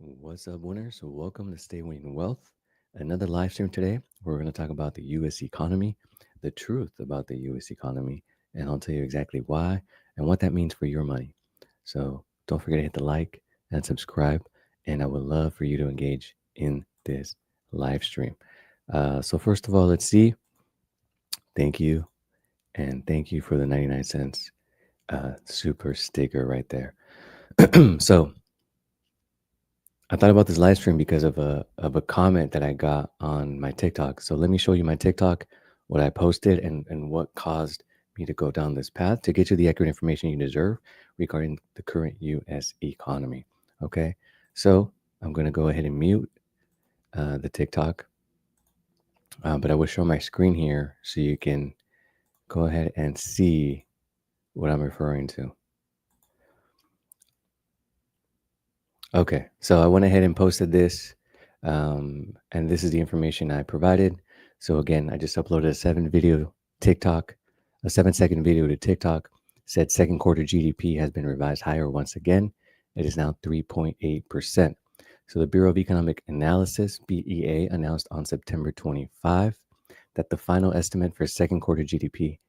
What's up, winners? So welcome to Stay Winning Wealth. Another live stream today. We're going to talk about the U.S. economy, the truth about the U.S. economy, and I'll tell you exactly why and what that means for your money. So don't forget to hit the like and subscribe, and I would love for you to engage in this live stream. So first of all, let's see. Thank you, and thank you for the 99 cents super sticker right there. So I thought about this live stream because of a comment that I got on my TikTok. So let me show you my TikTok, what I posted, and what caused me to go down this path to get you the accurate information you deserve regarding the current U.S. economy. Okay, so I'm gonna go ahead and mute the TikTok, but I will show my screen here so you can go ahead and see what I'm referring to. Okay, so I went ahead and posted this, and this is the information I provided. So again, I just uploaded a 7-second video to TikTok. Said second quarter GDP has been revised higher once again. It is now 3.8%. So the Bureau of Economic Analysis (BEA) announced on September 25 that the final estimate for second quarter GDP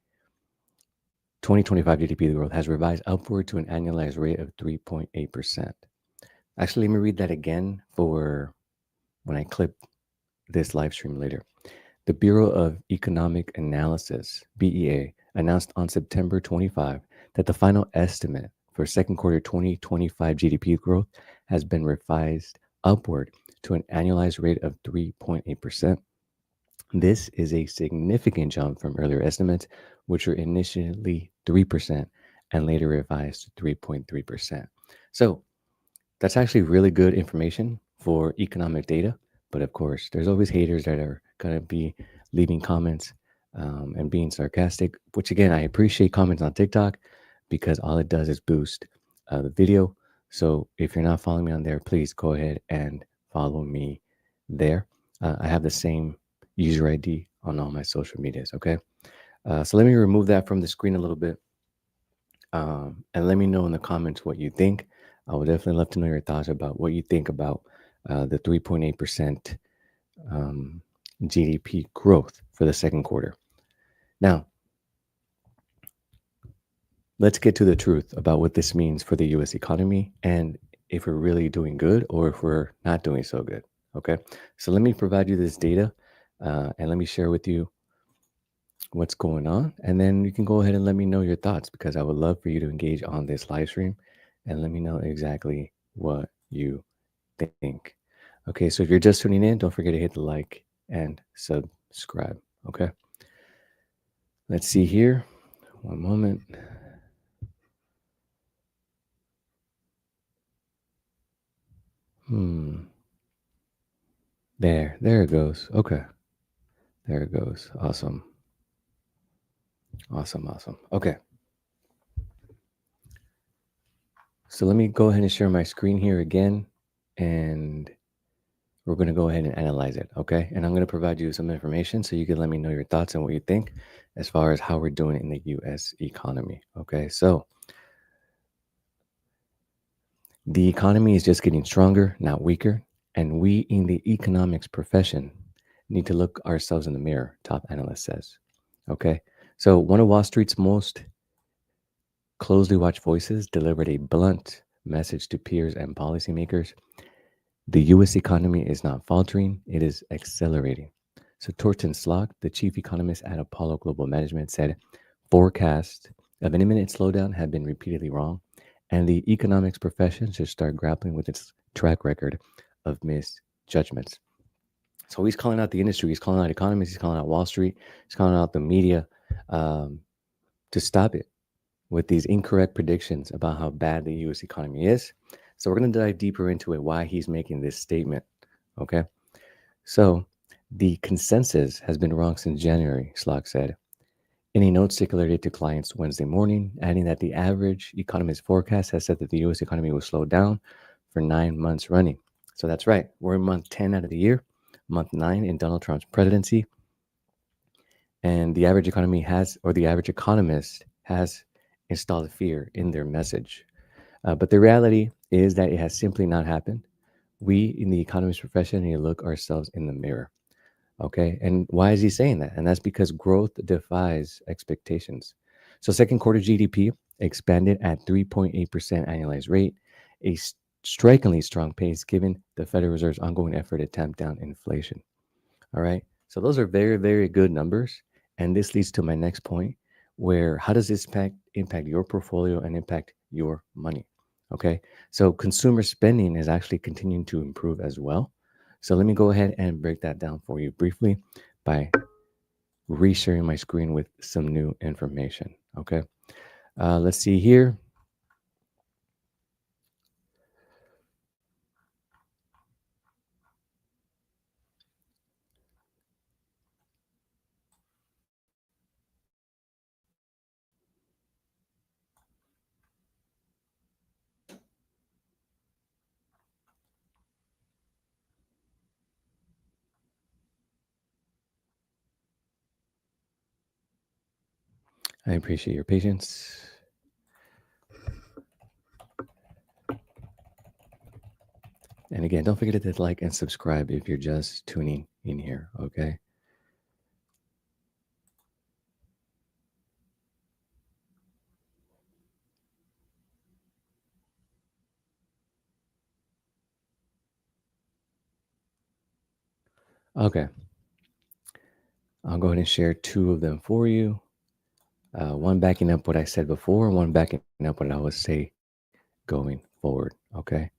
2025 GDP growth has revised upward to an annualized rate of 3.8%. Actually, let me read that again for when I clip this live stream later. The Bureau of Economic Analysis, BEA, announced on September 25 that the final estimate for second quarter 2025 GDP growth has been revised upward to an annualized rate of 3.8%. This is a significant jump from earlier estimates, which were initially 3% and later revised to 3.3%. So, that's actually really good information for economic data. But of course, there's always haters that are going to be leaving comments and being sarcastic, which again, I appreciate comments on TikTok because all it does is boost the video. So if you're not following me on there, please go ahead and follow me there. I have the same user ID on all my social medias. Okay. So let me remove that from the screen a little bit. And let me know in the comments what you think. I would definitely love to know your thoughts about what you think about the 3.8% GDP growth for the second quarter. Now, let's get to the truth about what this means for the US economy and if we're really doing good or if we're not doing so good. Okay, so let me provide you this data and let me share with you what's going on. And then you can go ahead and let me know your thoughts because I would love for you to engage on this live stream and let me know exactly what you think. Okay, so if you're just tuning in, don't forget to hit the like and subscribe. Okay, let's see here. One moment. There it goes. Okay, there it goes. Awesome. Okay, so let me go ahead and share my screen here again, and we're going to go ahead and analyze it. Okay, and I'm going to provide you some information so you can let me know your thoughts and what you think as far as how we're doing in the U.S. economy. Okay, so the economy is just getting stronger, not weaker, and we in the economics profession need to look ourselves in the mirror, top analyst says. Okay, so one of Wall Street's most closely watched voices delivered a blunt message to peers and policymakers. The U.S. economy is not faltering, it is accelerating. So Torsten Slok, the chief economist at Apollo Global Management, said forecasts of an imminent slowdown have been repeatedly wrong, and the economics profession should start grappling with its track record of misjudgments. So he's calling out the industry, he's calling out economists, he's calling out Wall Street, he's calling out the media to stop it with these incorrect predictions about how bad the U.S. economy is. So we're going to dive deeper into it, why he's making this statement. Okay. So the consensus has been wrong since January, Slok said in a note circulated to clients Wednesday morning, adding that the average economist forecast has said that the U.S. economy will slow down for 9 months running. So that's right. We're in month 10 out of the year, month 9 in Donald Trump's presidency. And the average economy has, or the average economist has installed fear in their message. But the reality is that it has simply not happened. we in the economist profession need to look ourselves in the mirror. Okay. And why is he saying that? And that's because growth defies expectations. So, second quarter GDP expanded at 3.8% annualized rate, a strikingly strong pace given the Federal Reserve's ongoing effort to tamp down inflation. All right. So, those are very, very good numbers. And this leads to my next point, where how does this impact your portfolio and impact your money? Okay. So, consumer spending is actually continuing to improve as well. So let me go ahead and break that down for you briefly by resharing my screen with some new information. Okay. Let's see here. I appreciate your patience. And again, don't forget to hit like and subscribe if you're just tuning in here. Okay. Okay. I'll go ahead and share two of them for you. One backing up what I said before, one backing up what I would say going forward. Okay.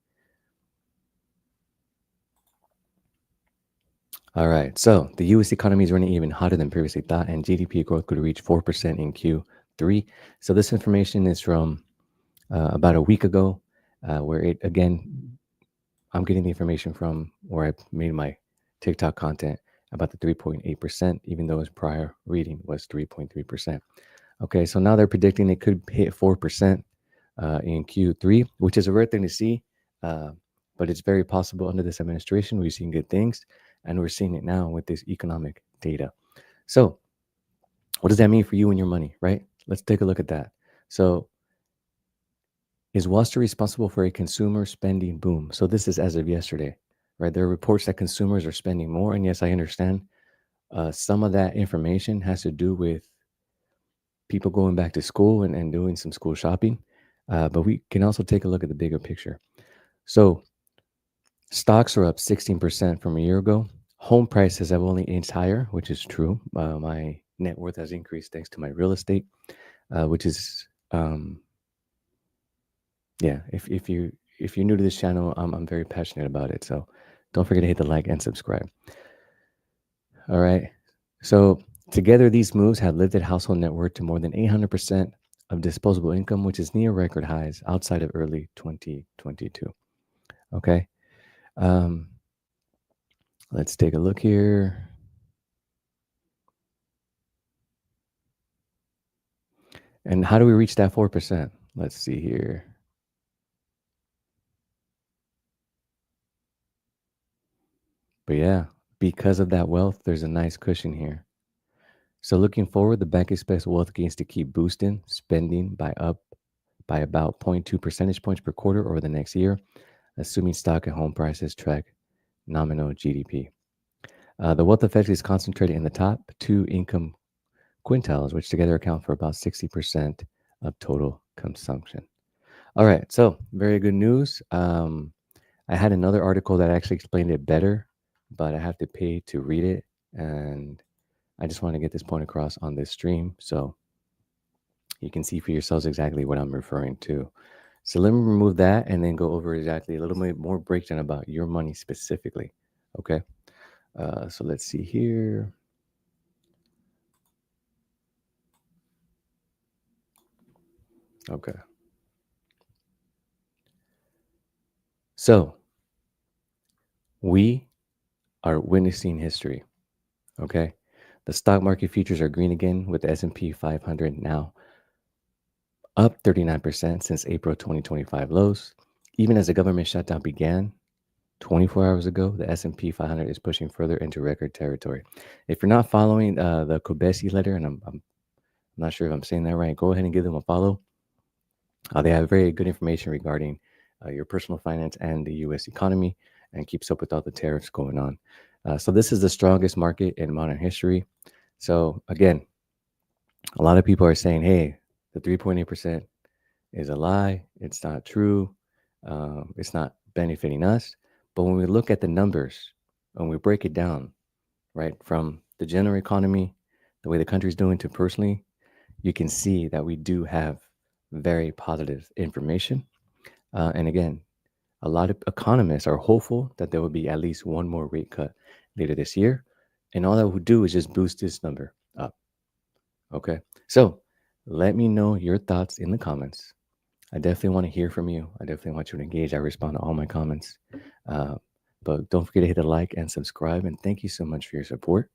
All right. So the US economy is running even hotter than previously thought, and GDP growth could reach 4% in Q3. So this information is from about a week ago, where it again, I'm getting the information from where I made my TikTok content about the 3.8%, even though its prior reading was 3.3%. Okay, so now they're predicting it could hit 4% in Q3, which is a rare thing to see, uh, but it's very possible under this administration. We've seen good things, and we're seeing it now with this economic data. So, what does that mean for you and your money, right? Let's take a look at that. So, is Wall Street responsible for a consumer spending boom? So this is as of yesterday, right? There are reports that consumers are spending more, and yes, I understand. Some of that information has to do with people going back to school and doing some school shopping, but we can also take a look at the bigger picture. So stocks are up 16% from a year ago. Home prices have only inched higher, which is true. My net worth has increased thanks to my real estate, which is yeah, if you're new to this channel, I'm very passionate about it. So don't forget to hit the like and subscribe. All right. So together, these moves have lifted household net worth to more than 800% of disposable income, which is near record highs outside of early 2022. Okay. Um, let's take a look here. And how do we reach that 4%? Let's see here. But yeah, because of that wealth, there's a nice cushion here. So looking forward, the bank expects wealth gains to keep boosting spending by about zero point 0.2 percentage points per quarter over the next year, assuming stock and home prices track nominal GDP. The wealth effect is concentrated in the top two income quintiles, which together account for about 60% of total consumption. All right, so very good news. I had another article that actually explained it better, but I have to pay to read it. And I just want to get this point across on this stream so you can see for yourselves exactly what I'm referring to. So let me remove that and then go over exactly a little bit more breakdown about your money specifically. Okay. So let's see here. Okay. So we are witnessing history. Okay. The stock market futures are green again with the S&P 500 now up 39% since April 2025 lows. Even as the government shutdown began 24 hours ago, the S&P 500 is pushing further into record territory. If you're not following the Kobesi letter, and I'm not sure if I'm saying that right, go ahead and give them a follow. They have very good information regarding your personal finance and the U.S. economy. and keeps up with all the tariffs going on. So this is the strongest market in modern history. So again, a lot of people are saying, hey, the 3.8% is a lie. It's not true. It's not benefiting us. But when we look at the numbers, when we break it down, right, from the general economy, the way the country's doing to personally, you can see that we do have very positive information. And again, a lot of economists are hopeful that there will be at least one more rate cut later this year. And all that would do is just boost this number up. Okay. So let me know your thoughts in the comments. I definitely want to hear from you. I definitely want you to engage. I respond to all my comments. Uh, but don't forget to hit the like and subscribe. And thank you so much for your support.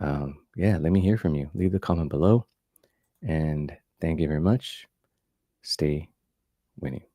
Yeah, let me hear from you. Leave the comment below. And thank you very much. Stay winning.